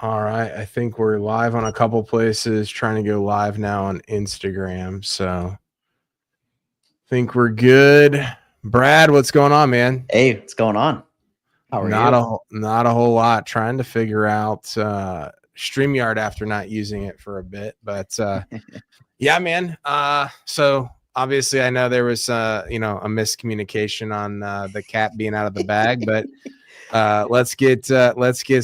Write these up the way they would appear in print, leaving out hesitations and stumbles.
All right. I think we're live on a couple places, trying to go live now on Instagram. So I think we're good. Brad, what's going on, man? Hey, what's going on? How are you? Not a whole lot. Trying to figure out StreamYard after not using it for a bit. But yeah, man. So obviously I know there was a miscommunication on the cat being out of the bag, but let's get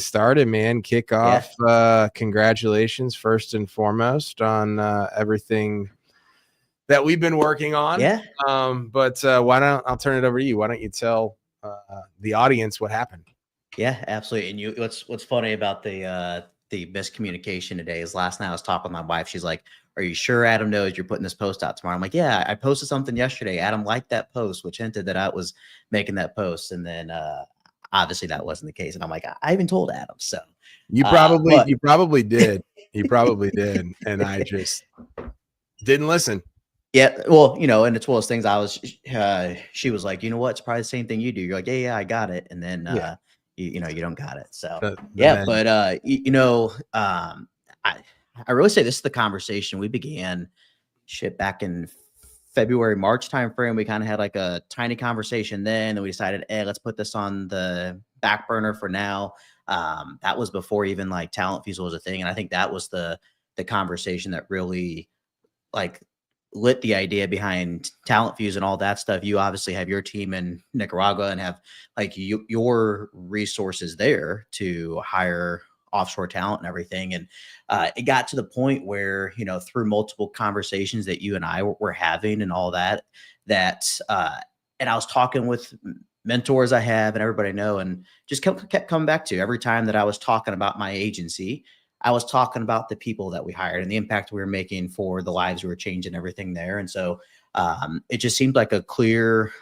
started, man. Kick Yeah. off. Congratulations first and foremost on everything that we've been working on. Yeah. But I'll turn it over to you. Why don't you tell the audience what happened? Yeah, absolutely. And what's funny about the miscommunication today is last night I was talking with my wife. She's like, "Are you sure Adam knows you're putting this post out tomorrow?" I'm like, "Yeah, I posted something yesterday. Adam liked that post, which hinted that I was making that post." And then obviously that wasn't the case. And I'm like, I even told Adam. So You probably did. You probably did. And I just didn't listen. Yeah, well, and it's one of those things. She was like, "You know what? It's probably the same thing you do." You're like, "Yeah, I got it," and then you don't got it. So yeah, but I really say this is the conversation we began back in February, March timeframe. We kind of had like a tiny conversation then, and we decided, hey, let's put this on the back burner for now. That was before even like Talent Fuze was a thing, and I think that was the conversation that really like lit the idea behind Talent Fuze and all that stuff. You obviously have your team in Nicaragua and have like your resources there to hire offshore talent and everything. And it got to the point where, through multiple conversations that you and I were having and all that, and I was talking with mentors I have and everybody I know, and just kept coming back to every time that I was talking about my agency, I was talking about the people that we hired and the impact we were making for the lives we were changing, everything there. And so it just seemed like a clear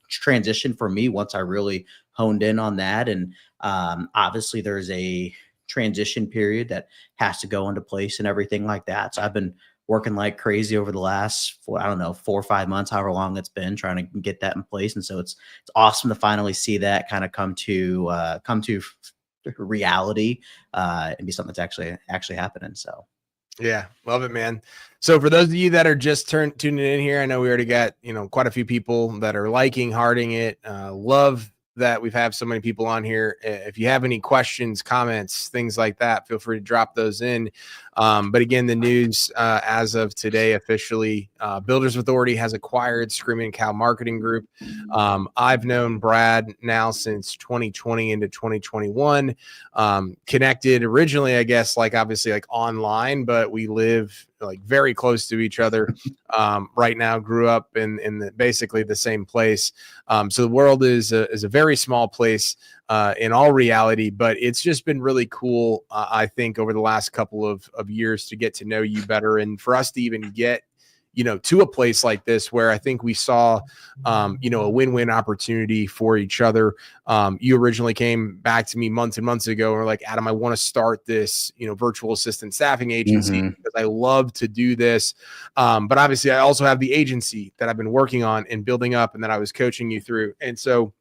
transition for me once I really honed in on that. And obviously there's a transition period that has to go into place and everything like that. So I've been working like crazy over the last 4 or 5 months, however long it's been, trying to get that in place. And so it's awesome to finally see that kind of come to reality and be something that's actually happening. So yeah, love it, man. So for those of you that are just tuning in here, I know we already got quite a few people that are hearting it. Love that we've had so many people on here. If you have any questions, comments, things like that, feel free to drop those in. But again, the news as of today, officially, Builders Authority has acquired Screamin Cow Marketing Group. I've known Brad now since 2020 into 2021. Connected originally, I guess, obviously online, but we live very close to each other right now. Grew up in basically the same place. So the world is a very small place in all reality, but it's just been really cool, I think, over the last couple of years to get to know you better, and for us to even get to a place like this where I think we saw, a win-win opportunity for each other. You originally came back to me months and months ago and were like, Adam, I want to start this, virtual assistant staffing agency because I love to do this. But obviously I also have the agency that I've been working on and building up and that I was coaching you through. And so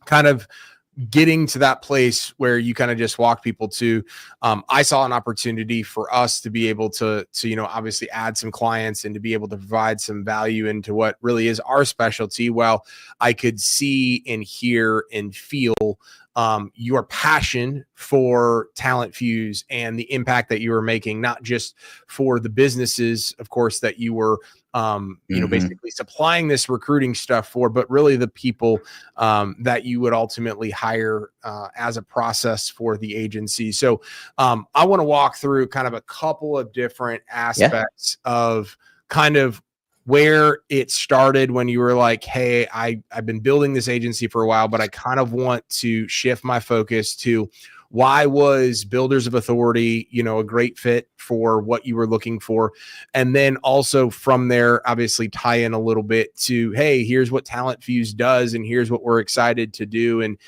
kind of getting to that place where you kind of just walk people to, I saw an opportunity for us to be able to, obviously add some clients and to be able to provide some value into what really is our specialty. Well, I could see and hear and feel your passion for Talent Fuze and the impact that you were making, not just for the businesses, of course, that you were basically supplying this recruiting stuff for, but really the people that you would ultimately hire as a process for the agency. So I want to walk through kind of a couple of different aspects of kind of where it started when you were like, hey, I've been building this agency for a while, but I kind of want to shift my focus to why was Builders of Authority, a great fit for what you were looking for? And then also from there, obviously tie in a little bit to, hey, here's what Talent Fuze does, and here's what we're excited to do, and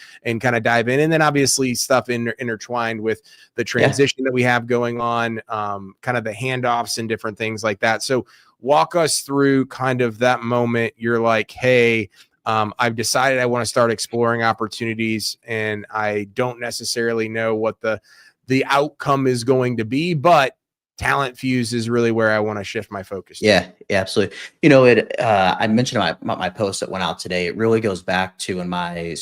kind of dive in. And then obviously stuff intertwined with the transition that we have going on, kind of the handoffs and different things like that. So walk us through kind of that moment. You're like, hey, I've decided I want to start exploring opportunities, and I don't necessarily know what the the outcome is going to be, but Talent Fuze is really where I want to shift my focus to. Yeah, absolutely. I mentioned my post that went out today. It really goes back to when my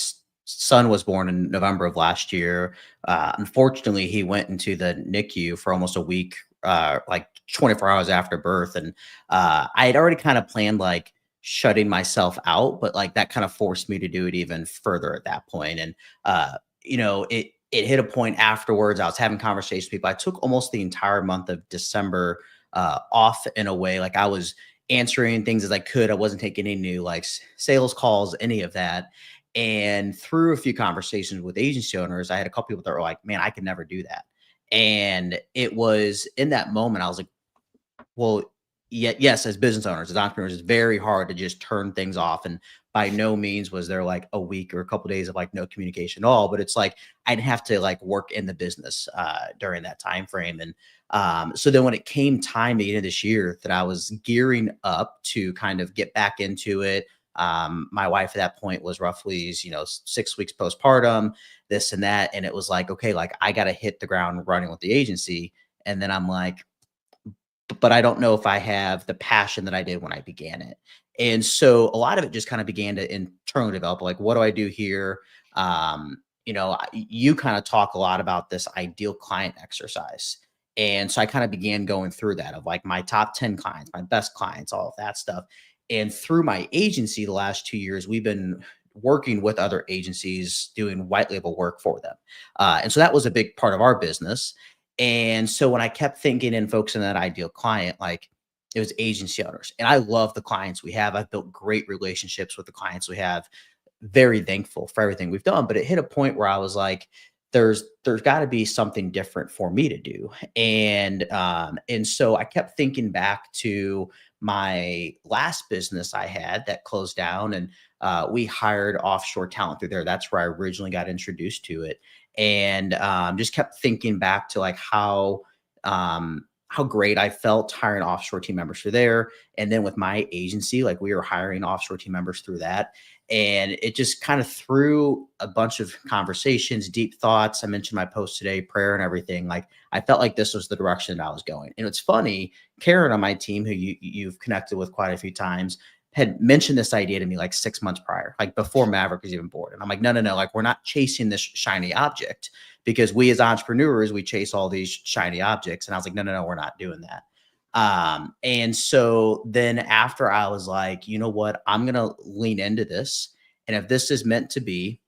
son was born in November of last year. Unfortunately, he went into the NICU for almost a week, like 24 hours after birth. And I had already kind of planned like shutting myself out, but like that kind of forced me to do it even further at that point. And, it hit a point afterwards. I was having conversations with people. I took almost the entire month of December off in a way. Like I was answering things as I could. I wasn't taking any new like sales calls, any of that. And through a few conversations with agency owners, I had a couple people that were like, man, I could never do that. And it was in that moment, I was like, well, yes, as business owners, as entrepreneurs, it's very hard to just turn things off. And by no means was there like a week or a couple of days of like no communication at all. But it's like I'd have to like work in the business during that time frame. And so then when it came time at the end of this year that I was gearing up to kind of get back into it, my wife at that point was roughly 6 weeks postpartum, this and that, and it was like, okay, like I got to hit the ground running with the agency. And then I'm like, but I don't know if I have the passion that I did when I began it. And so a lot of it just kind of began to internally develop. Like, what do I do here? You kind of talk a lot about this ideal client exercise. And so I kind of began going through that of like my top 10 clients, my best clients, all of that stuff. And through my agency, the last 2 years, we've been working with other agencies doing white label work for them. And so that was a big part of our business. And so when I kept thinking and focusing on that ideal client, like it was agency owners. And I love the clients we have. I've built great relationships with the clients we have. Very thankful for everything we've done. But it hit a point where I was like, there's got to be something different for me to do. And so I kept thinking back to my last business I had that closed down, and we hired offshore talent through there. That's where I originally got introduced to it. And just kept thinking back to like how great I felt hiring offshore team members through there. And then with my agency, like we were hiring offshore team members through that. And it just kind of threw a bunch of conversations, deep thoughts. I mentioned my post today, prayer and everything. Like I felt like this was the direction that I was going. And it's funny, Karen on my team, who you've connected with quite a few times, had mentioned this idea to me like 6 months prior, like before Maverick was even born. And I'm like, no, like we're not chasing this shiny object, because we as entrepreneurs, we chase all these shiny objects. And I was like, no, we're not doing that. And so then after I was like, you know what, I'm going to lean into this. And if this is meant to be,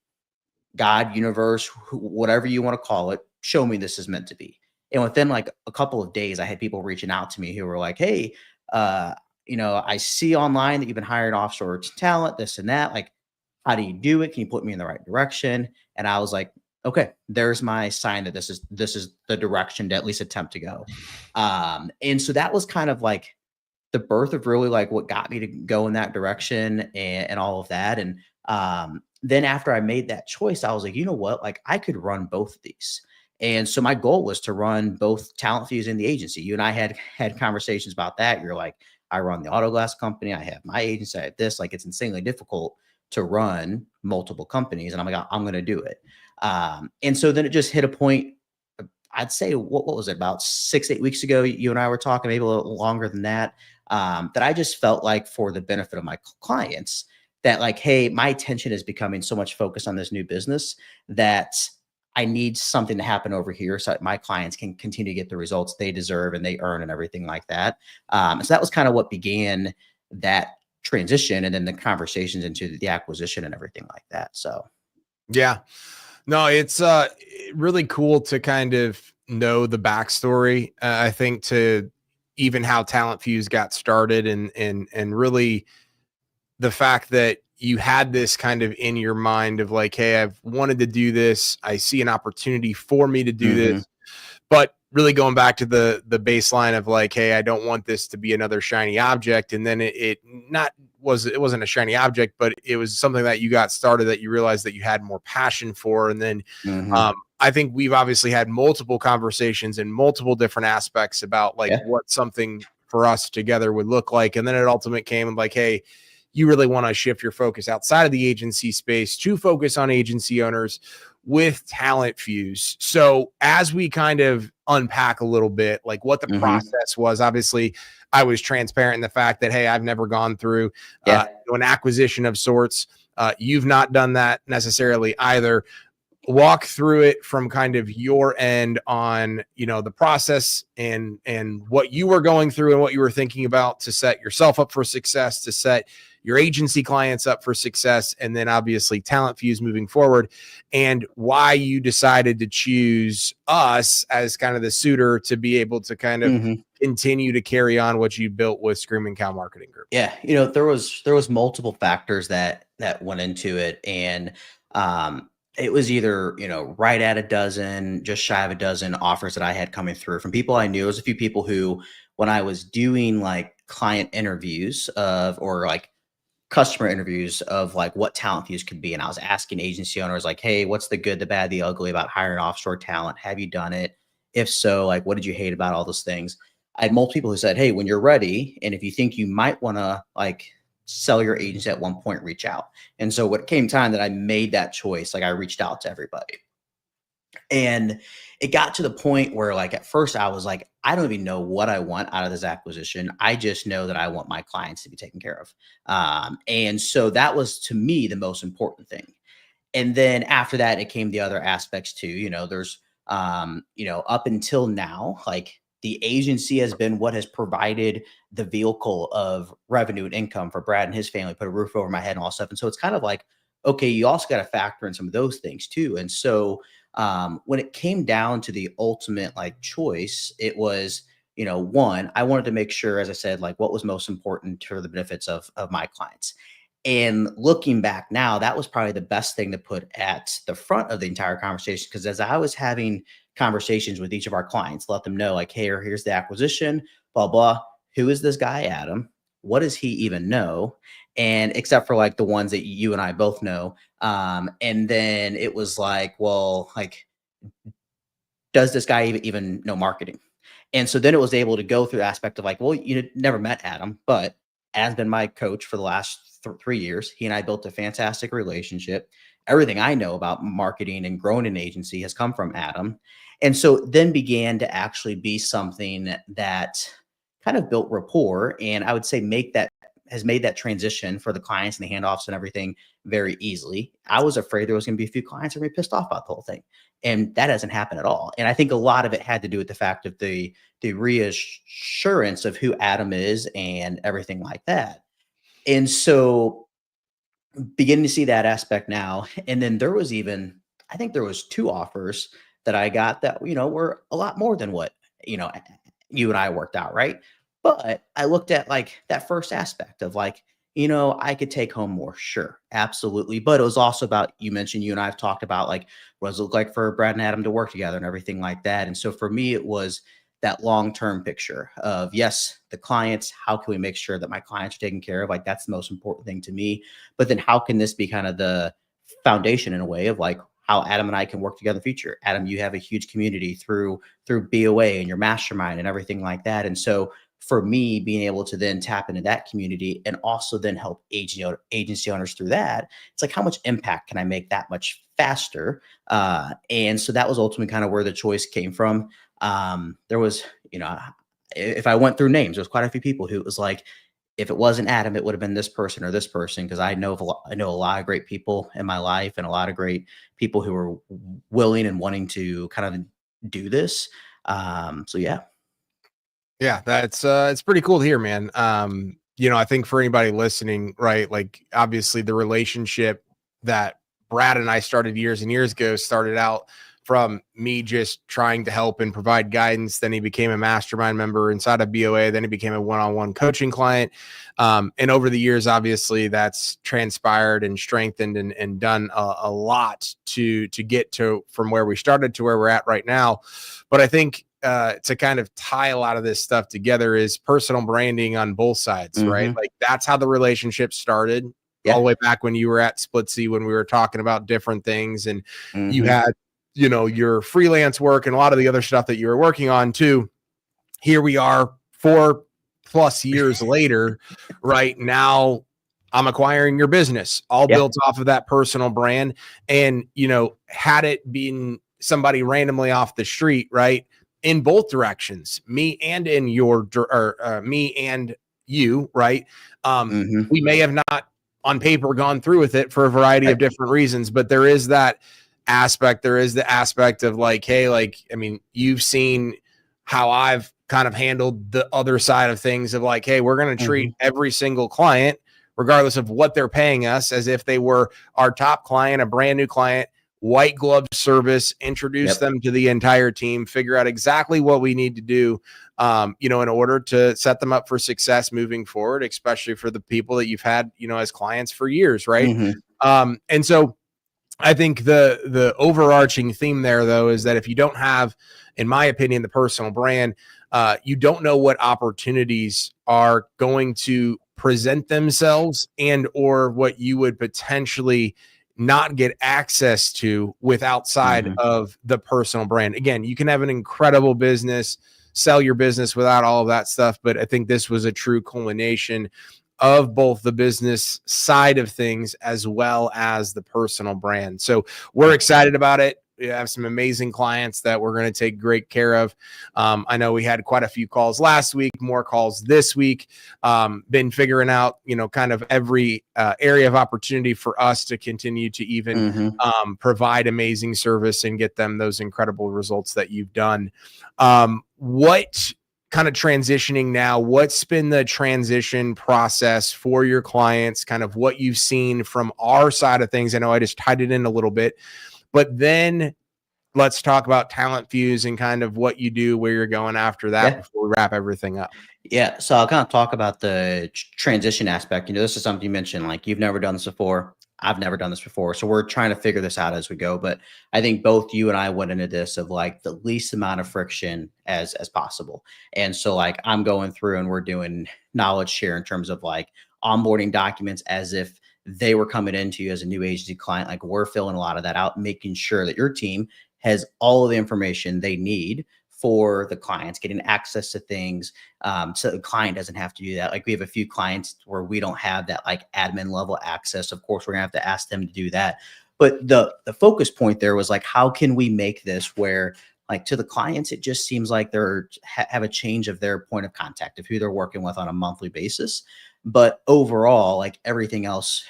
God, universe, whatever you want to call it, show me this is meant to be. And within like a couple of days, I had people reaching out to me who were like, hey, I see online that you've been hiring offshore talent, this and that. Like, how do you do it? Can you put me in the right direction? And I was like, okay, there's my sign that this is the direction to at least attempt to go. And so that was kind of like the birth of really like what got me to go in that direction and all of that. And then after I made that choice, I was like, you know what? Like I could run both of these. And so my goal was to run both Talent Fuze and the agency. You and I had conversations about that. You're like, I run the auto glass company. I have my agency. I have this. Like it's insanely difficult to run multiple companies. And I'm like, I'm going to do it. And so then it just hit a point. I'd say, what was it, about 6-8 weeks ago, you and I were talking, maybe a little longer than that, that I just felt like for the benefit of my clients that like, hey, my attention is becoming so much focused on this new business that I need something to happen over here so that my clients can continue to get the results they deserve and they earn and everything like that. So that was kind of what began that transition, and then the conversations into the acquisition and everything like that. So, yeah, no, it's really cool to kind of know the backstory. I think to even how Talent Fuze got started, and really the fact that you had this kind of in your mind of like, hey, I've wanted to do this. I see an opportunity for me to do this, but really going back to the baseline of like, hey, I don't want this to be another shiny object. And then it wasn't a shiny object, but it was something that you got started that you realized that you had more passion for. And then I think we've obviously had multiple conversations in multiple different aspects about like what something for us together would look like. And then it ultimately came like, hey, you really want to shift your focus outside of the agency space to focus on agency owners. with Talent Fuze. So as we kind of unpack a little bit, like what the process was, obviously I was transparent in the fact that, hey, I've never gone through an acquisition of sorts. You've not done that necessarily either. Walk through it from kind of your end on, the process and what you were going through and what you were thinking about to set yourself up for success, to set your agency clients up for success, and then obviously Talent Fuze moving forward, and why you decided to choose us as kind of the suitor to be able to kind of continue to carry on what you built with Screamin Cow Marketing Group. Yeah. There was multiple factors that went into it. And, it was either, right at a dozen, just shy of a dozen offers that I had coming through from people I knew. It was a few people who, when I was doing like client interviews or like customer interviews of like what Talent Fuze could be, and I was asking agency owners like, hey, what's the good, the bad, the ugly about hiring offshore talent? Have you done it? If so, like, what did you hate about all those things? I had multiple people who said, hey, when you're ready, and if you think you might want to like sell your agency at one point, reach out. And so when it came time that I made that choice, like I reached out to everybody. And it got to the point where like at first I was like, I don't even know what I want out of this acquisition. I just know that I want my clients to be taken care of. And so that was to me the most important thing. And then after that, it came the other aspects too. There's up until now, like the agency has been what has provided the vehicle of revenue and income for Brad and his family, put a roof over my head and all stuff. And so it's kind of like, okay, you also got to factor in some of those things too. And so when it came down to the ultimate like choice, it was, one, I wanted to make sure, as I said, like what was most important for the benefits of my clients. And looking back now, that was probably the best thing to put at the front of the entire conversation. Because as I was having conversations with each of our clients, let them know like, hey, here's the acquisition, blah, blah. Who is this guy, Adam? What does he even know? And except for like the ones that you and I both know. And then it was like, well, like, does this guy even know marketing? And so then it was able to go through the aspect of like, well, you never met Adam, but Adam's been my coach for the last 3 years. He and I built a fantastic relationship. Everything I know about marketing and growing an agency has come from Adam. And so then began to actually be something that kind of built rapport. And I would say has made that transition for the clients and the handoffs and everything very easily. I was afraid there was going to be a few clients that were pissed off about the whole thing. And that hasn't happened at all. And I think a lot of it had to do with the fact of the reassurance of who Adam is and everything like that. And so beginning to see that aspect now. And then I think there was 2 offers that I got that, were a lot more than what, you and I worked out. Right. But I looked at like that first aspect of like, I could take home more. Sure. Absolutely. But it was also about, you mentioned, you and I have talked about like, what does it look like for Brad and Adam to work together and everything like that. And so for me, it was that long-term picture of, yes, the clients, how can we make sure that my clients are taken care of? Like, that's the most important thing to me. But then how can this be kind of the foundation in a way of like how Adam and I can work together in the future? Adam, you have a huge community through BOA and your mastermind and everything like that. And so for me, being able to then tap into that community and also then help agency owners through that, it's like, how much impact can I make that much faster? And so that was ultimately kind of where the choice came from. There was, if I went through names, there's quite a few people who it was like, if it wasn't Adam, it would have been this person or this person. Cause I know a lot of great people in my life and a lot of great people who are willing and wanting to kind of do this. So yeah. Yeah, that's it's pretty cool to hear, man. I think for anybody listening, right, like obviously the relationship that Brad and I started years and years ago started out from me just trying to help and provide guidance. Then he became a mastermind member inside of BOA. Then he became a one-on-one coaching client. And over the years, obviously that's transpired and strengthened and done a lot to get to from where we started to where we're at right now. But I think to kind of tie a lot of this stuff together is personal branding on both sides, right? Like that's how the relationship started all the way back when you were at Splitsy, when we were talking about different things and you had, your freelance work and a lot of the other stuff that you were working on too. Here we are 4+ years later, right now, I'm acquiring your business, all Yeah. built off of that personal brand. And, you know, had it been somebody randomly off the street, right, in both directions, me and in your, or me and you, right, we may have not on paper gone through with it for a variety of different reasons, but there is that aspect. There is the aspect of like, hey, like, I mean, you've seen how I've kind of handled the other side of things of like, hey, we're going to treat every single client, regardless of what they're paying us, as if they were our top client, a brand new client, white glove service, introduce them to the entire team, figure out exactly what we need to do, you know, in order to set them up for success moving forward, especially for the people that you've had, you know, as clients for years. Right. And so I think the overarching theme there, though, is that if you don't have, in my opinion, the personal brand, you don't know what opportunities are going to present themselves and or what you would potentially not get access to with outside of the personal brand. Again, you can have an incredible business, sell your business without all of that stuff, but I think this was a true culmination of both the business side of things as well as the personal brand. So we're excited about it. We have some amazing clients that we're going to take great care of. I know we had quite a few calls last week, more calls this week. Been figuring out, you know, kind of every area of opportunity for us to continue to even provide amazing service and get them those incredible results that you've done. What kind of transitioning now, what's been the transition process for your clients, kind of what you've seen from our side of things? I know I just tied it in a little bit, but then let's talk about Talent Fuze and kind of what you do, where you're going after that before we wrap everything up. Yeah. So I'll kind of talk about the transition aspect. You know, this is something you mentioned, like you've never done this before. I've never done this before. So we're trying to figure this out as we go. But I think both you and I went into this of like the least amount of friction as possible. And so like I'm going through and we're doing knowledge share in terms of like onboarding documents as if they were coming into you as a new agency client. Like we're filling a lot of that out, making sure that your team has all of the information they need for the clients, getting access to things, so the client doesn't have to do that. Like we have a few clients where we don't have that like admin level access. Of course, we're gonna have to ask them to do that. But the focus point there was like, how can we make this where like to the clients, it just seems like they're have a change of their point of contact of who they're working with on a monthly basis. But overall, like everything else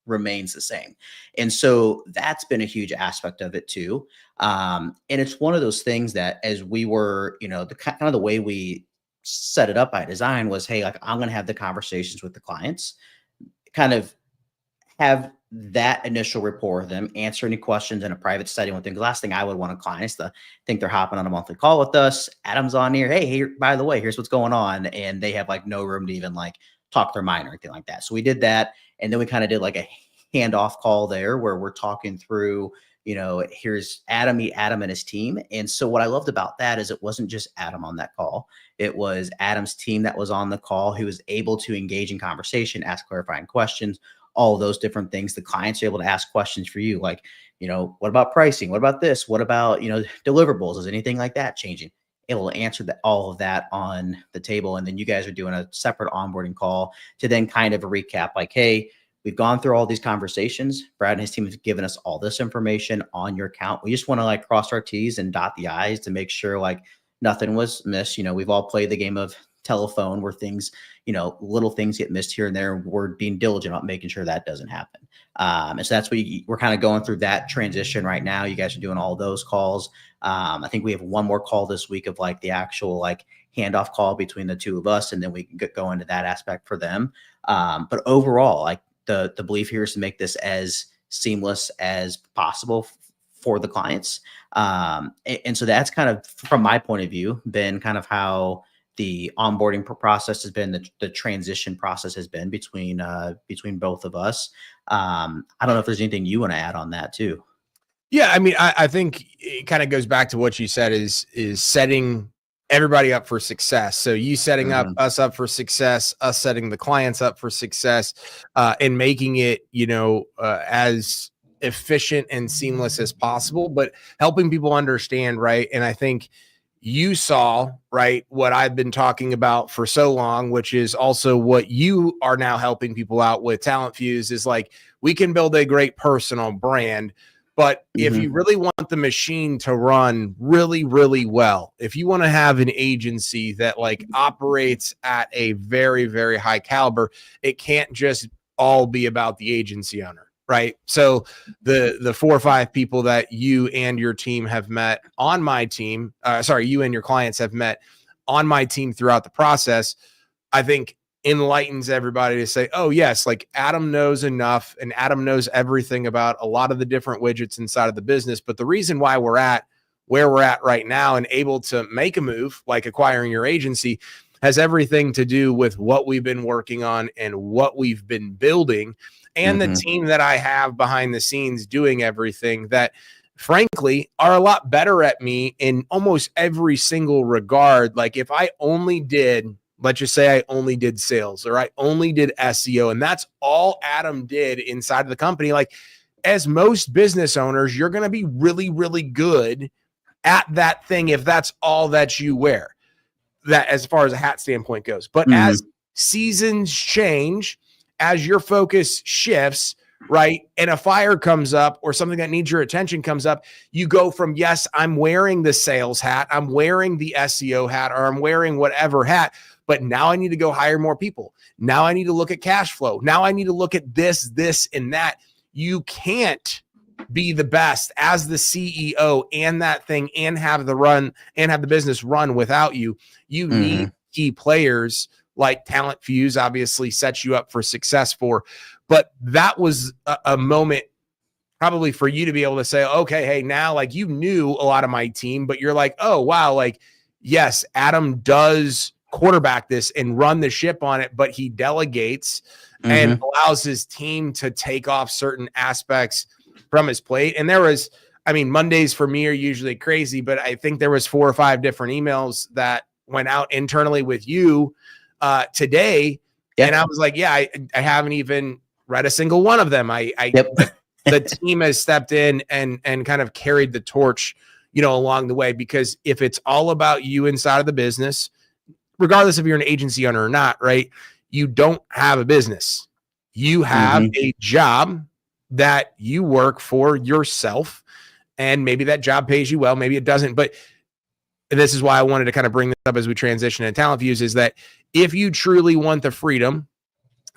remains the same. And so that's been a huge aspect of it too. And it's one of those things that as we were, you know, the kind of the way we set it up by design was, hey, like I'm going to have the conversations with the clients, kind of have that initial rapport with them, answer any questions in a private setting with them. The last thing I would want a client is to think they're hopping on a monthly call with us. Adam's on here. Hey, here, by the way, here's what's going on. And they have like no room to even like talk their mind or anything like that. So we did that. And then we kind of did like a handoff call there where we're talking through, you know, here's Adam, meet Adam and his team. And so what I loved about that is it wasn't just Adam on that call. It was Adam's team that was on the call who was able to engage in conversation, ask clarifying questions, all of those different things. The clients are able to ask questions for you. Like, you know, what about pricing? What about this? What about, you know, deliverables? Is anything like that changing? Able to answer that, all of that on the table. And then you guys are doing a separate onboarding call to then kind of recap like, hey, we've gone through all these conversations. Brad and his team have given us all this information on your account. We just want to like cross our T's and dot the I's to make sure like nothing was missed. You know, we've all played the game of telephone where things, you know, little things get missed here and there. We're being diligent about making sure that doesn't happen. And so that's what we're kind of going through that transition right now. You guys are doing all those calls. I think we have one more call this week of like the actual like handoff call between the two of us, and then we can go into that aspect for them. But overall, like the belief here is to make this as seamless as possible for the clients. And so that's kind of, from my point of view, been kind of how the onboarding process has been, the transition process has been between both of us. I don't know if there's anything you want to add on that too. Yeah, I mean, I think it kind of goes back to what you said is setting everybody up for success. So you setting up us up for success, us setting the clients up for success, and making it, you know, as efficient and seamless as possible, but helping people understand, right? And I think, you saw, right, what I've been talking about for so long, which is also what you are now helping people out with Talent Fuze, is like, we can build a great personal brand, but if you really want the machine to run really, really well, if you want to have an agency that like operates at a very, very high caliber, it can't just all be about the agency owner. Right. So the 4 or 5 people that you and your team have met on my team, you and your clients have met on my team throughout the process, I think enlightens everybody to say, oh yes, like Adam knows enough and Adam knows everything about a lot of the different widgets inside of the business. But the reason why we're at where we're at right now and able to make a move like acquiring your agency has everything to do with what we've been working on and what we've been building, and the team that I have behind the scenes doing everything that frankly are a lot better at me in almost every single regard. Like if I only did, let's just say I only did sales or I only did SEO, and that's all Adam did inside of the company. Like as most business owners, you're going to be really, really good at that thing if that's all that you wear, that as far as a hat standpoint goes. But as seasons change, as your focus shifts, right, and a fire comes up or something that needs your attention comes up, you go from, yes, I'm wearing the sales hat, I'm wearing the SEO hat, or I'm wearing whatever hat, but now I need to go hire more people. Now I need to look at cash flow. Now I need to look at this, and that. You can't be the best as the CEO and that thing and have the business run without you. You need key players like Talent Fuze obviously sets you up for success for. But that was a moment probably for you to be able to say, okay, hey, now like you knew a lot of my team, but you're like, oh, wow, like, yes, Adam does quarterback this and run the ship on it, but he delegates and allows his team to take off certain aspects from his plate. And there was, I mean, Mondays for me are usually crazy, but I think there was 4 or 5 different emails that went out internally with you today. Yeah. And I was like, yeah, I haven't even read a single one of them. The team has stepped in and kind of carried the torch, along the way, because if it's all about you inside of the business, regardless if you're an agency owner or not, right, you don't have a business. You have a job that you work for yourself, and maybe that job pays you well, maybe it doesn't. But this is why I wanted to kind of bring this up as we transition to Talent Fuze, is that if you truly want the freedom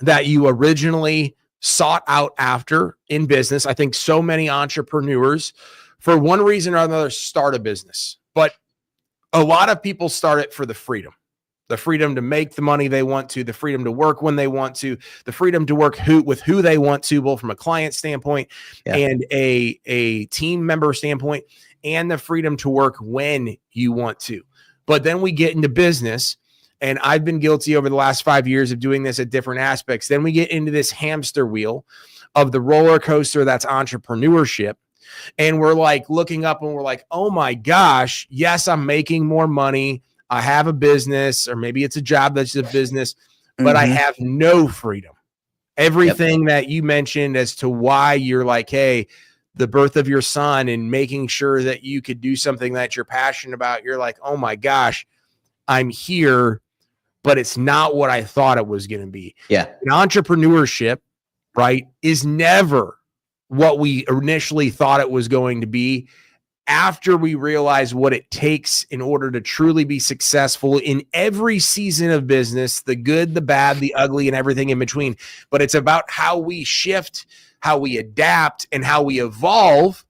that you originally sought out after in business, I think so many entrepreneurs, for one reason or another, start a business. But a lot of people start it for the freedom to make the money they want to, the freedom to work when they want to, the freedom to work with who they want to, both from a client standpoint and a team member standpoint, and the freedom to work when you want to. But then we get into business, and I've been guilty over the last 5 years of doing this at different aspects. Then we get into this hamster wheel of the roller coaster that's entrepreneurship. And we're like looking up and we're like, oh my gosh, yes, I'm making more money. I have a business, or maybe it's a job that's a business, but I have no freedom. Everything that you mentioned as to why you're like, hey, the birth of your son and making sure that you could do something that you're passionate about, you're like, oh my gosh, I'm here, but it's not what I thought it was going to be. Yeah. And entrepreneurship, right, is never what we initially thought it was going to be, after we realize what it takes in order to truly be successful in every season of business, the good, the bad, the ugly, and everything in between. But it's about how we shift, how we adapt, and how we evolve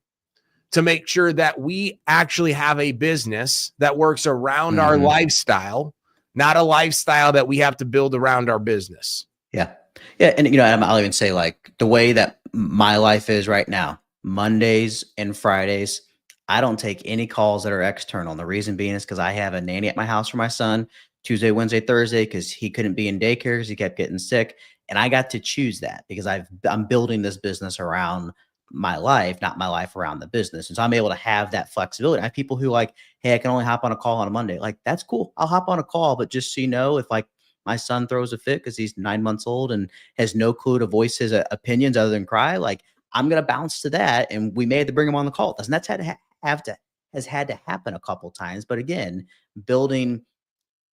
to make sure that we actually have a business that works around our lifestyle, not a lifestyle that we have to build around our business. Yeah. Yeah. And, I'll even say, like, the way that my life is right now, Mondays and Fridays, I don't take any calls that are external. And the reason being is because I have a nanny at my house for my son Tuesday, Wednesday, Thursday, because he couldn't be in daycare because he kept getting sick. And I got to choose that because I'm building this business around my life, not my life around the business. And so I'm able to have that flexibility. I have people who like, hey, I can only hop on a call on a Monday. Like, that's cool. I'll hop on a call. But just so you know, if like my son throws a fit because he's 9 months old and has no clue to voice his opinions other than cry, like, I'm going to bounce to that. And we may have to bring him on the call. Doesn't that have to has had to happen a couple times. But again, building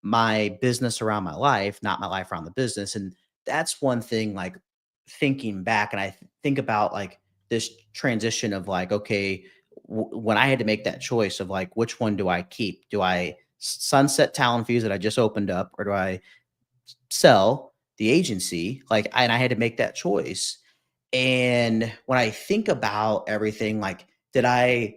my business around my life, not my life around the business. And that's one thing, like thinking back, and think about like this transition of like, okay, when I had to make that choice of like, which one do I keep? Do I sunset Talent Fuze that I just opened up, or do I sell the agency? Like, and I had to make that choice. And when I think about everything, like, did I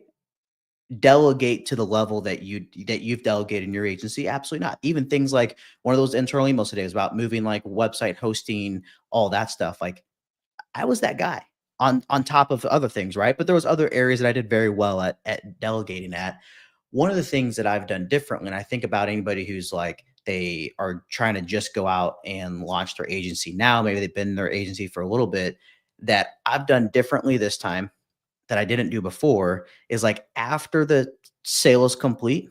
delegate to the level that you've delegated in your agency? Absolutely not. Even things like one of those internal emails today was about moving like website hosting, all that stuff. Like I was that guy on top of other things, right? But there was other areas that I did very well at delegating at. One of the things that I've done differently, and I think about anybody who's like they are trying to just go out and launch their agency now, maybe they've been in their agency for a little bit, that I've done differently this time that I didn't do before is like after the sale is complete,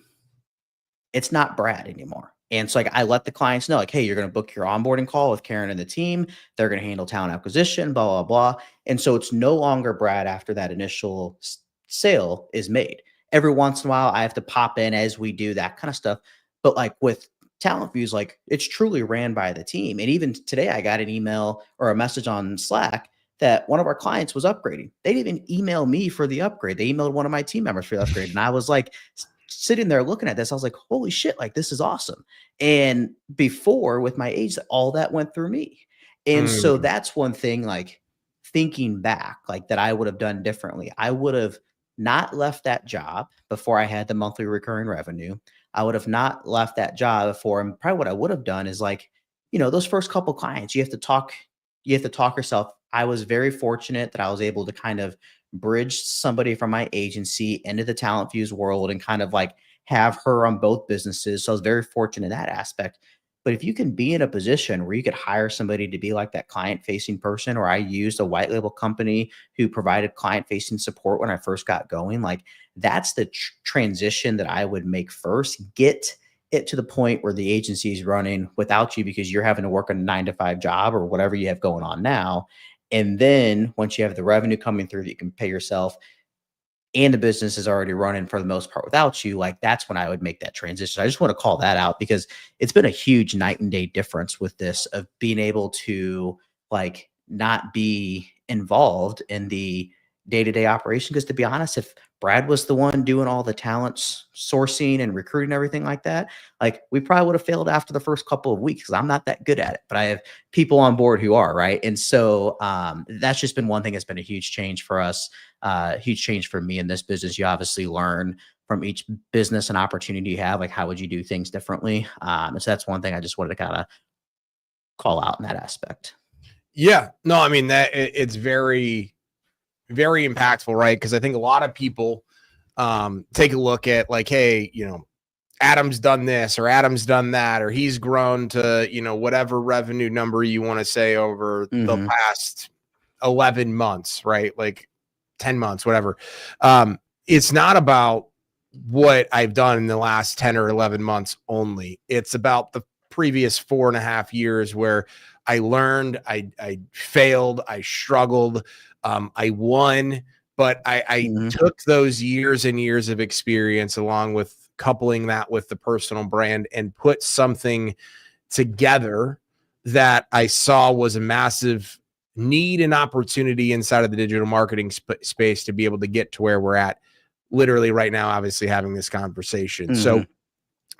it's not Brad anymore. And so like I let the clients know, like, hey, you're going to book your onboarding call with Karen and the team. They're going to handle talent acquisition, blah, blah, blah. And so it's no longer Brad after that initial sale is made. Every once in a while, I have to pop in as we do that kind of stuff. But like with Talent Fuze, like it's truly ran by the team. And even today, I got an email or a message on Slack that one of our clients was upgrading. They didn't even email me for the upgrade. They emailed one of my team members for the upgrade. And I was like, sitting there looking at this, I was like, holy shit, like this is awesome. And before with my age, all that went through me. And so Mm. that's one thing, like thinking back, like that I would have done differently. I would have not left that job before I had the monthly recurring revenue. I would have not left that job before. And probably what I would have done is like, those first couple clients, you have to talk yourself. I was very fortunate that I was able to kind of bridge somebody from my agency into the Talent Fuse world and kind of like have her on both businesses. So I was very fortunate in that aspect. But if you can be in a position where you could hire somebody to be like that client facing person, or I used a white label company who provided client facing support when I first got going, like that's the transition that I would make first. Get it to the point where the agency is running without you because you're having to work a 9 to 5 job or whatever you have going on now. And then once you have the revenue coming through that you can pay yourself and the business is already running for the most part without you, like that's when I would make that transition. I just want to call that out because it's been a huge night and day difference with this of being able to like not be involved in the day-to-day operation. Because to be honest, if Brad was the one doing all the talents sourcing and recruiting, everything like that, like we probably would have failed after the first couple of weeks because I'm not that good at it, but I have people on board who are, right? And so that's just been one thing that's been a huge change for us, huge change for me in this business. You obviously learn from each business and opportunity you have, like how would you do things differently? And so that's one thing I just wanted to kind of call out in that aspect. Yeah, no, I mean it's very, very impactful, right? Because I think a lot of people take a look at like, hey, Adam's done this or Adam's done that, or he's grown to, whatever revenue number you want to say over the Mm-hmm. past 11 months, right? Like 10 months, whatever. It's not about what I've done in the last 10 or 11 months only. It's about the previous 4.5 years where I learned, I failed, I struggled, I won, but I Mm-hmm. took those years and years of experience along with coupling that with the personal brand and put something together that I saw was a massive need and opportunity inside of the digital marketing space to be able to get to where we're at literally right now, obviously having this conversation. Mm-hmm. So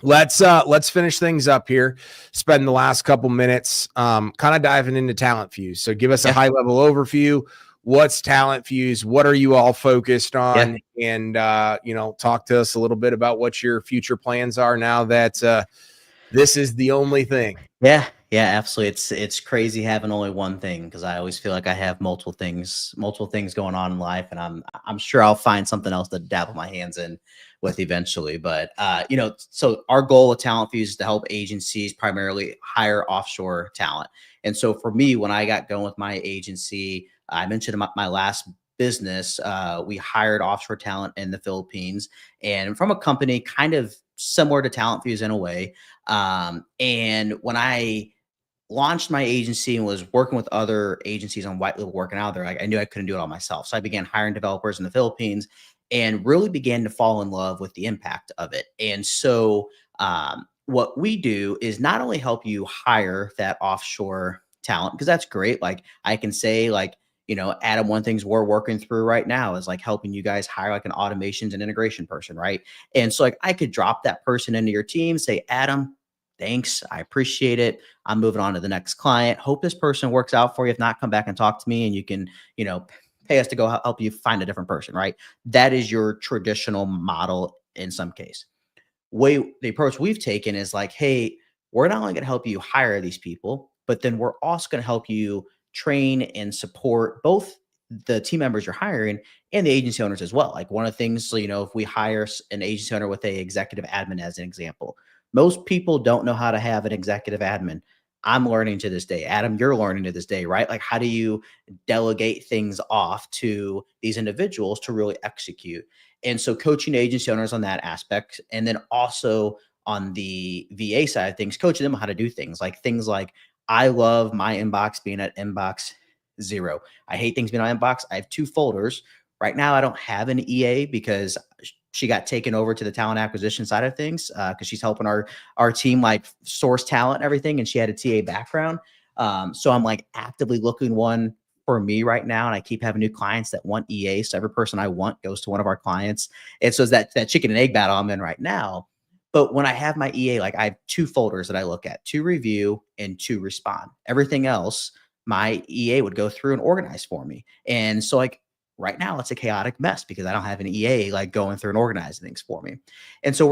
let's finish things up here. Spend the last couple minutes kind of diving into Talent Fuze. So give us a Yeah. high level overview. What's Talent Fuze? What are you all focused Yeah. on? And talk to us a little bit about what your future plans are now that this is the only thing. Yeah, yeah, absolutely. It's crazy having only one thing because I always feel like I have multiple things going on in life, and I'm sure I'll find something else to dabble my hands in with eventually. But so our goal with Talent Fuse is to help agencies primarily hire offshore talent. And so for me, when I got going with my agency, I mentioned in my last business, we hired offshore talent in the Philippines, and from a company kind of similar to Talent Fuse in a way. And when I launched my agency and was working with other agencies on white label working out there, like I knew I couldn't do it all myself. So I began hiring developers in the Philippines. and really began to fall in love with the impact of it. And so, what we do is not only help you hire that offshore talent, because that's great. Like I can say, like, Adam, one things we're working through right now is like helping you guys hire like an automations and integration person, right? And so, like, I could drop that person into your team, say, Adam, thanks, I appreciate it. I'm moving on to the next client. Hope this person works out for you. If not, come back and talk to me, and you can, pay us to go help you find a different person, right? That is your traditional model in some case. The approach we've taken is like, hey, we're not only going to help you hire these people, but then we're also going to help you train and support both the team members you're hiring and the agency owners as well. Like one of the things, so, if we hire an agency owner with a executive admin as an example, most people don't know how to have an executive admin. I'm learning to this day. Adam, you're learning to this day, right? Like, how do you delegate things off to these individuals to really execute? And so coaching agency owners on that aspect, and then also on the VA side of things, coaching them how to do things like I love my inbox being at inbox 0. I hate things being on inbox. I have 2 folders. Right now I don't have an EA because she got taken over to the talent acquisition side of things, because she's helping our team like source talent and everything, and she had a TA background. So I'm like actively looking one for me right now, and I keep having new clients that want EA. So every person I want goes to one of our clients, and so it's that chicken and egg battle I'm in right now. But when I have my EA, like I have 2 folders that I look at: to review and to respond. Everything else, my EA would go through and organize for me. And so, like, right now, it's a chaotic mess because I don't have an EA like going through and organizing things for me. And so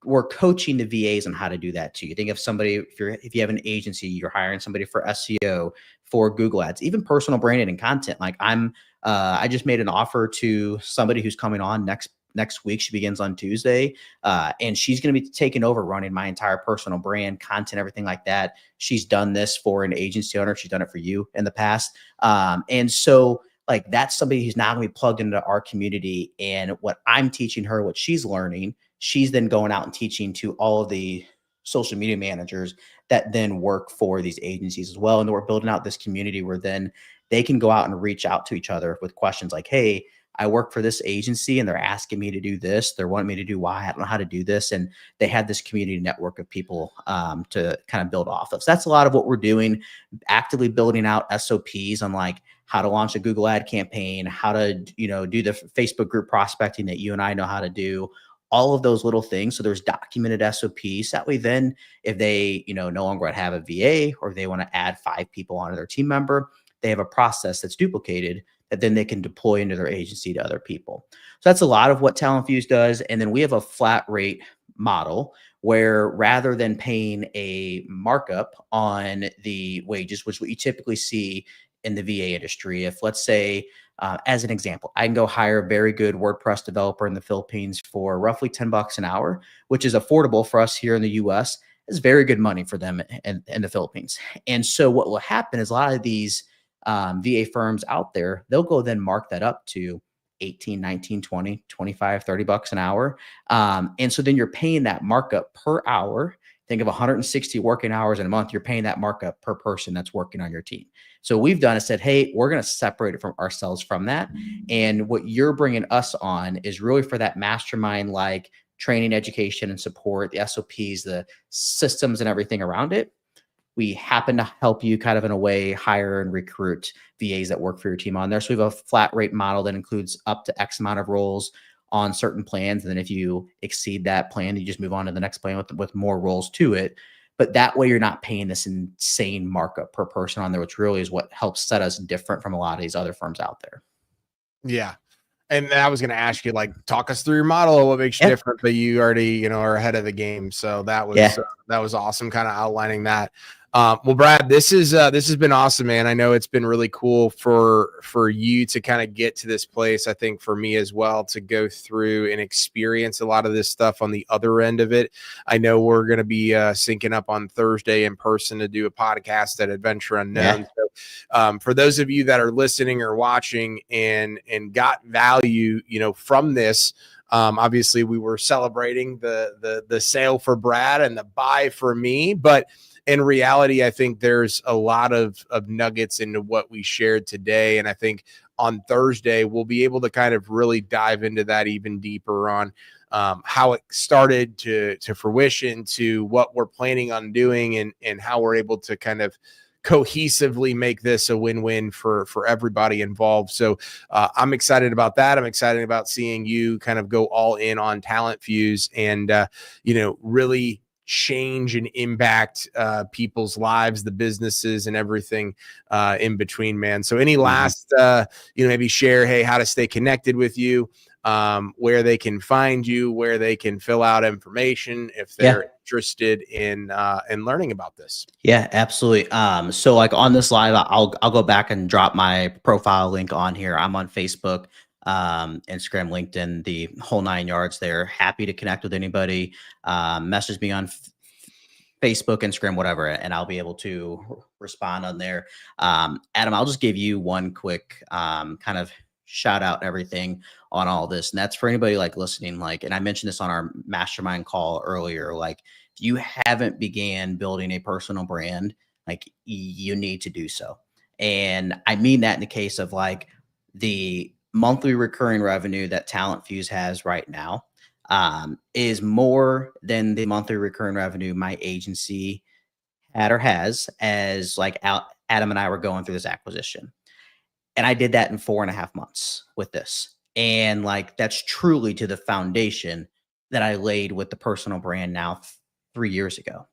we're coaching the VAs on how to do that too. You think of somebody, if you have an agency, you're hiring somebody for SEO, for Google Ads, even personal branding and content. Like I just made an offer to somebody who's coming on next week. She begins on Tuesday, and she's going to be taking over running my entire personal brand, content, everything like that. She's done this for an agency owner. She's done it for you in the past, and so, like, that's somebody who's now going to be plugged into our community. And what I'm teaching her, what she's learning, she's then going out and teaching to all of the social media managers that then work for these agencies as well. And then we're building out this community where then they can go out and reach out to each other with questions like, hey, I work for this agency and they're asking me to do this. They're wanting me to do Y. I don't know how to do this. And they have this community network of people to kind of build off of. So that's a lot of what we're doing, actively building out SOPs on like how to launch a Google ad campaign, how to, do the Facebook group prospecting that you and I know how to do, all of those little things. So there's documented SOPs. That way, then if they, no longer have a VA, or if they want to add 5 people onto their team member, they have a process that's duplicated that then they can deploy into their agency to other people. So that's a lot of what Talent Fuze does. And then we have a flat rate model where, rather than paying a markup on the wages, which what you typically see in the VA industry, if, let's say, as an example, I can go hire a very good WordPress developer in the Philippines for roughly $10 an hour, which is affordable for us here in the US. It's very good money for them in the Philippines. And so what will happen is a lot of these VA firms out there, they'll go then mark that up to 18, 19, 20, 25, $30 an hour. And so then you're paying that markup per hour. Think of 160 working hours in a month. You're paying that markup per person that's working on your team. So we've done is said, hey, we're going to separate it from ourselves from that. And what you're bringing us on is really for that mastermind, like training, education, and support, the SOPs, the systems, and everything around it. We happen to help you kind of in a way hire and recruit VAs that work for your team on there. So we have a flat rate model that includes up to X amount of roles on certain plans. And then if you exceed that plan, you just move on to the next plan with more roles to it. But that way you're not paying this insane markup per person on there, which really is what helps set us different from a lot of these other firms out there. Yeah. And I was going to ask you, like, talk us through your model, what makes you different, but you already, are ahead of the game. So that was awesome, kind of outlining that. Well, Brad, this has been awesome, man. I know it's been really cool for you to kind of get to this place. I think for me as well, to go through and experience a lot of this stuff on the other end of it. I know we're going to be syncing up on Thursday in person to do a podcast at Adventure Unknown. Yeah. So for those of you that are listening or watching and got value, from this, obviously we were celebrating the sale for Brad and the buy for me, but in reality, I think there's a lot of nuggets into what we shared today. And I think on Thursday, we'll be able to kind of really dive into that even deeper on how it started to fruition, to what we're planning on doing, and how we're able to kind of cohesively make this a win-win for everybody involved. So I'm excited about that. I'm excited about seeing you kind of go all in on Talent Fuze and, really change and impact people's lives, the businesses, and everything in between, man. So any last, maybe share, hey, how to stay connected with you, where they can find you, where they can fill out information if they're interested in learning about this. Yeah, absolutely. So like on this live, I'll go back and drop my profile link on here. I'm on Facebook, Instagram, LinkedIn, the whole 9 yards there. Happy to connect with anybody. Message me on Facebook, Instagram, whatever, and I'll be able to respond on there. Adam, I'll just give you one quick kind of shout out and everything on all this. And that's for anybody like listening, like, and I mentioned this on our mastermind call earlier, like if you haven't began building a personal brand, like you need to do so. And I mean that in the case of like the monthly recurring revenue that Talent Fuze has right now is more than the monthly recurring revenue my agency had or has, as like Adam and I were going through this acquisition. And I did that in 4.5 months with this. And like, that's truly to the foundation that I laid with the personal brand now 3 years ago.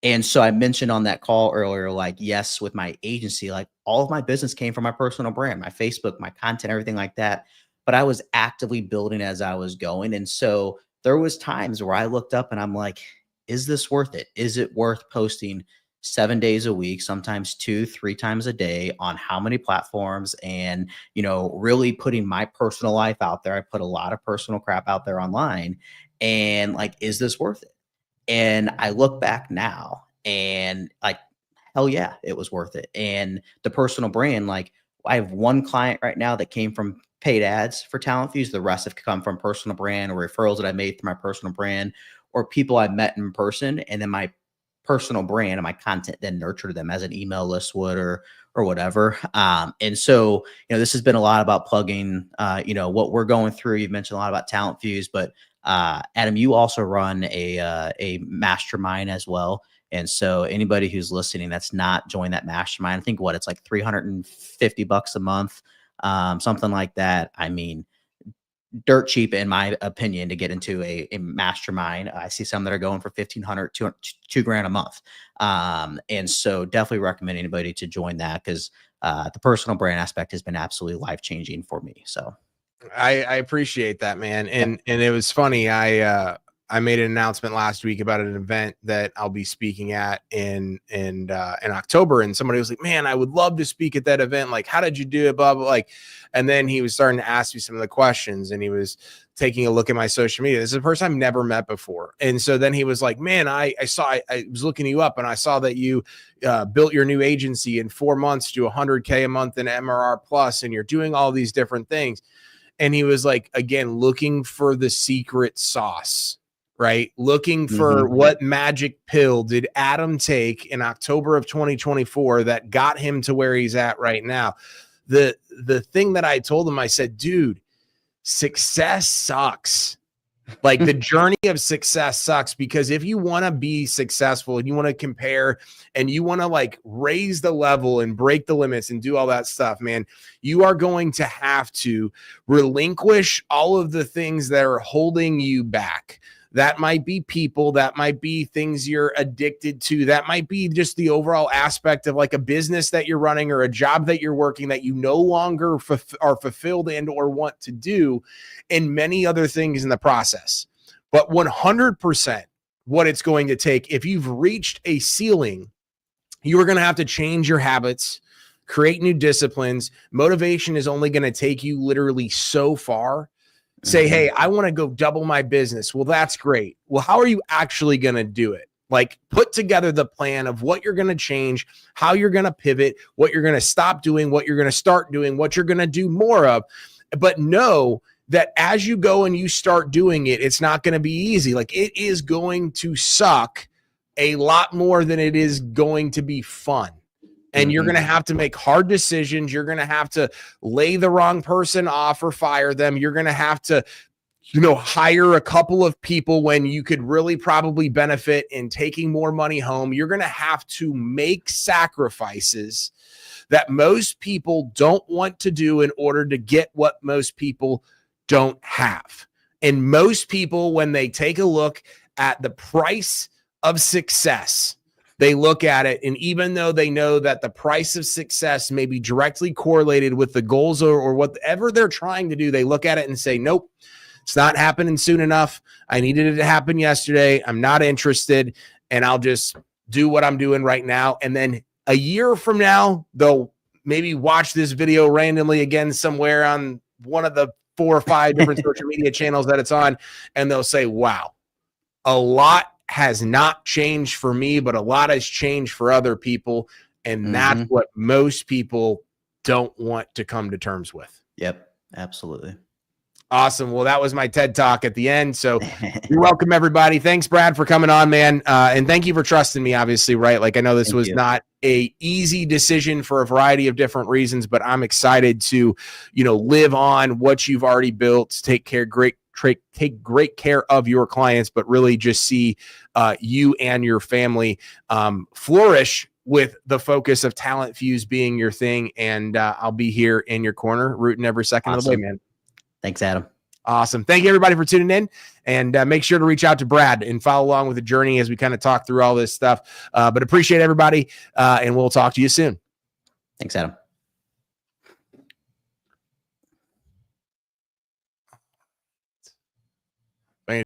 And so I mentioned on that call earlier, like, yes, with my agency, like all of my business came from my personal brand, my Facebook, my content, everything like that. But I was actively building as I was going. And so there was times where I looked up and I'm like, is this worth it? Is it worth posting 7 days a week, sometimes 2-3 times a day on how many platforms, and, really putting my personal life out there? I put a lot of personal crap out there online, and like, is this worth it? And I look back now and like, hell yeah, it was worth it. And the personal brand, like I have one client right now that came from paid ads for Talent Fuze. The rest have come from personal brand or referrals that I made through my personal brand or people I met in person. And then my personal brand and my content then nurtured them as an email list would or whatever. And so, this has been a lot about plugging, what we're going through. You've mentioned a lot about Talent Fuze, but Adam, you also run a mastermind as well. And so anybody who's listening that's not joined that mastermind, I think it's like $350 a month, something like that. I mean, dirt cheap in my opinion to get into a mastermind. I see some that are going for $1,500, $2,000 a month. And so definitely recommend anybody to join that because the personal brand aspect has been absolutely life-changing for me. So I appreciate that, man. And it was funny. I made an announcement last week about an event that I'll be speaking at in October. And somebody was like, man, I would love to speak at that event. Like, how did you do it? Blah, blah, like, and then he was starting to ask me some of the questions and he was taking a look at my social media. This is a person I've never met before. And so then he was like, man, I was looking you up and I saw that you built your new agency in 4 months to 100K a month in MRR plus, and you're doing all these different things. And he was like, again, looking for the secret sauce, right? Looking for what magic pill did Adam take in October of 2024 that got him to where he's at right now. The thing that I told him, I said, dude, success sucks. Like the journey of success sucks, because if you want to be successful and you want to compare and you want to like raise the level and break the limits and do all that stuff, man, you are going to have to relinquish all of the things that are holding you back. That might be people, that might be things you're addicted to, that might be just the overall aspect of like a business that you're running or a job that you're working that you no longer are fulfilled and or want to do, and many other things in the process. But 100% what it's going to take, if you've reached a ceiling, you are going to have to change your habits, create new disciplines. Motivation is only going to take you literally so far. Say, hey, I want to go double my business. Well, that's great. Well, how are you actually going to do it? Like, put together the plan of what you're going to change, how you're going to pivot, what you're going to stop doing, what you're going to start doing, what you're going to do more of. But know that as you go and you start doing it, it's not going to be easy. Like, it is going to suck a lot more than it is going to be fun. And you're going to have to make hard decisions. You're going to have to lay the wrong person off or fire them. You're going to have to, hire a couple of people when you could really probably benefit in taking more money home. You're going to have to make sacrifices that most people don't want to do in order to get what most people don't have. And most people, when they take a look at the price of success, they look at it, and even though they know that the price of success may be directly correlated with the goals or whatever they're trying to do, they look at it and say, nope, it's not happening soon enough. I needed it to happen yesterday. I'm not interested, and I'll just do what I'm doing right now. And then a year from now, they'll maybe watch this video randomly again somewhere on one of the 4 or 5 different social media channels that it's on, and they'll say, wow, a lot has not changed for me, but a lot has changed for other people. And that's what most people don't want to come to terms with. Yep, absolutely. Awesome. Well, that was my TED Talk at the end. So you're welcome, everybody. Thanks, Brad, for coming on, man. And thank you for trusting me, obviously, right? Like, I know this was not a easy decision for a variety of different reasons, but I'm excited to, live on what you've already built, take great care of your clients, but really just see you and your family flourish with the focus of Talent Fuze being your thing. And I'll be here in your corner, rooting every second of the way, man. Thanks, Adam. Awesome. Thank you, everybody, for tuning in. And make sure to reach out to Brad and follow along with the journey as we kind of talk through all this stuff. But appreciate everybody, and we'll talk to you soon. Thanks, Adam.